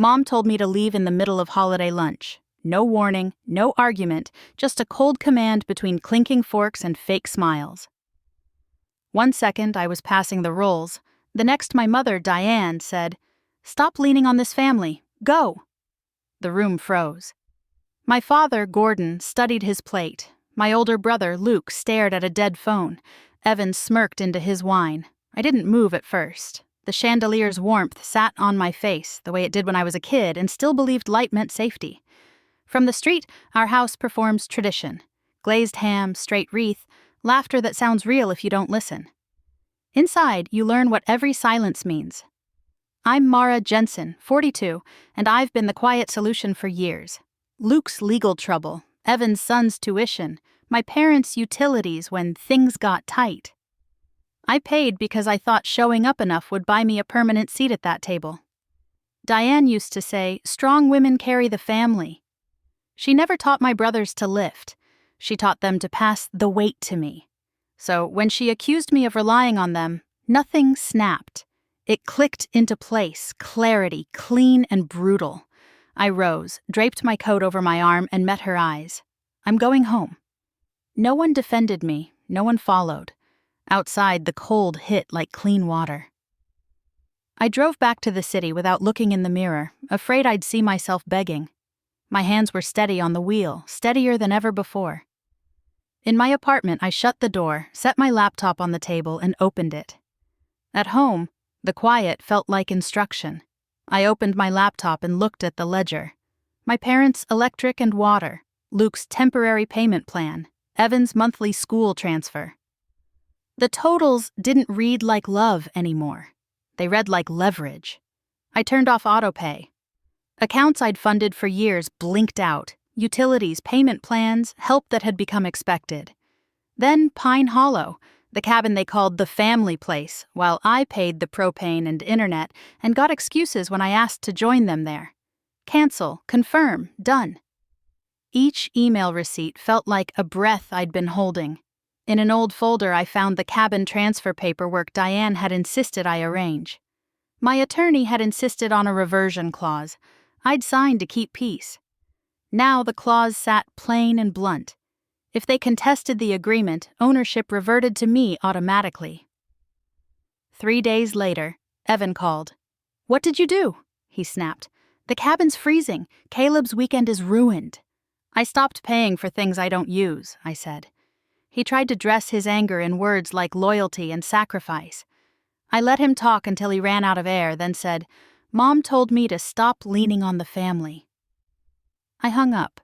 Mom told me to leave in the middle of holiday lunch. No warning, no argument, just a cold command between clinking forks and fake smiles. 1 second I was passing the rolls. The next my mother, Diane, said, "Stop leaning on this family. Go." The room froze. My father, Gordon, studied his plate. My older brother, Luke, stared at a dead phone. Evan smirked into his wine. I didn't move at first. The chandelier's warmth sat on my face, the way it did when I was a kid, and still believed light meant safety. From the street, our house performs tradition. Glazed ham, straight wreath, laughter that sounds real if you don't listen. Inside, you learn what every silence means. I'm Mara Jensen, 42, and I've been the quiet solution for years. Luke's legal trouble, Evan's son's tuition, my parents' utilities when things got tight. I paid because I thought showing up enough would buy me a permanent seat at that table. Diane used to say, "Strong women carry the family." She never taught my brothers to lift. She taught them to pass the weight to me. So when she accused me of relying on them, nothing snapped. It clicked into place, clarity, clean and brutal. I rose, draped my coat over my arm, and met her eyes. I'm going home. No one defended me, no one followed. Outside, the cold hit like clean water. I drove back to the city without looking in the mirror, afraid I'd see myself begging. My hands were steady on the wheel, steadier than ever before. In my apartment, I shut the door, set my laptop on the table, and opened it. At home, the quiet felt like instruction. I opened my laptop and looked at the ledger. My parents' electric and water, Luke's temporary payment plan, Evan's monthly school transfer. The totals didn't read like love anymore. They read like leverage. I turned off autopay. Accounts I'd funded for years blinked out. Utilities, payment plans, help that had become expected. Then Pine Hollow, the cabin they called the family place, while I paid the propane and internet and got excuses when I asked to join them there. Cancel, confirm, done. Each email receipt felt like a breath I'd been holding. In an old folder, I found the cabin transfer paperwork Diane had insisted I arrange. My attorney had insisted on a reversion clause. I'd signed to keep peace. Now the clause sat plain and blunt. If they contested the agreement, ownership reverted to me automatically. 3 days later, Evan called. "What did you do?" he snapped. "The cabin's freezing. Caleb's weekend is ruined." "I stopped paying for things I don't use," I said. He tried to dress his anger in words like loyalty and sacrifice. I let him talk until he ran out of air, then said, "Mom told me to stop leaning on the family." I hung up.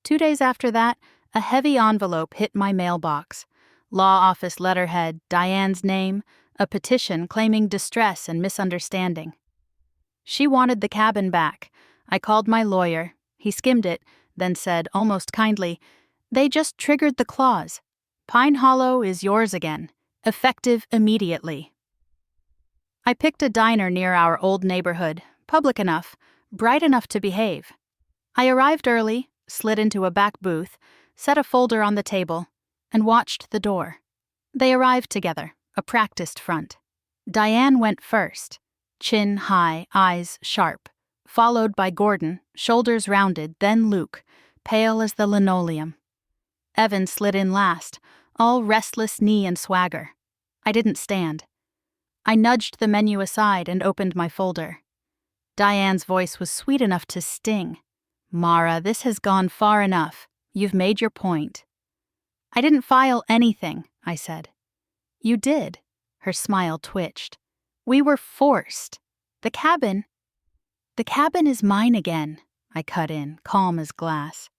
2 days after that, a heavy envelope hit my mailbox. Law office letterhead, Diane's name, a petition claiming distress and misunderstanding. She wanted the cabin back. I called my lawyer. He skimmed it, then said, almost kindly, "They just triggered the clause. Pine Hollow is yours again, effective immediately." I picked a diner near our old neighborhood, public enough, bright enough to behave. I arrived early, slid into a back booth, set a folder on the table, and watched the door. They arrived together, a practiced front. Diane went first, chin high, eyes sharp, followed by Gordon, shoulders rounded, then Luke, pale as the linoleum. Evan slid in last, all restless knee and swagger. I didn't stand. I nudged the menu aside and opened my folder. Diane's voice was sweet enough to sting. "Mara, this has gone far enough. You've made your point." "I didn't file anything," I said. "You did." Her smile twitched. "We were forced. The cabin is mine again," I cut in, calm as glass.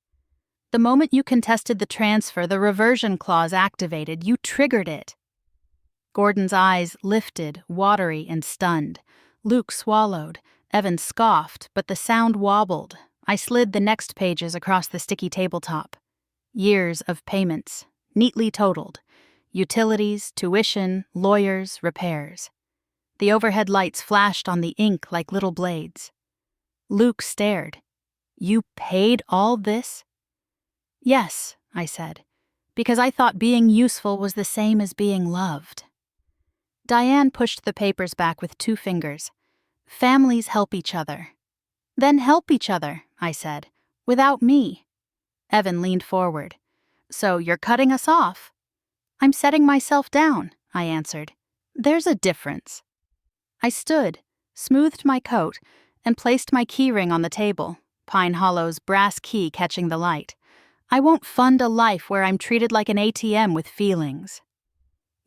"The moment you contested the transfer, the reversion clause activated. You triggered it." Gordon's eyes lifted, watery and stunned. Luke swallowed. Evan scoffed, but the sound wobbled. I slid the next pages across the sticky tabletop. Years of payments, neatly totaled. Utilities, tuition, lawyers, repairs. The overhead lights flashed on the ink like little blades. Luke stared. "You paid all this?" "Yes," I said, "because I thought being useful was the same as being loved." Diane pushed the papers back with 2 fingers. "Families help each other. Then help each other, I said. Without me. Evan leaned forward. So you're cutting us off? I'm setting myself down, I answered. There's a difference. I stood, smoothed my coat, and placed my keyring on the table, Pine Hollow's brass key catching the light. I won't fund a life where I'm treated like an ATM with feelings.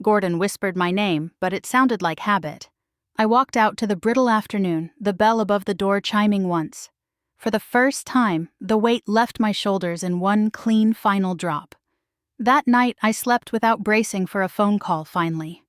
Gordon whispered my name, but it sounded like habit. I walked out to the brittle afternoon, the bell above the door chiming once. For the first time, the weight left my shoulders in one clean final drop. That night, I slept without bracing for a phone call finally.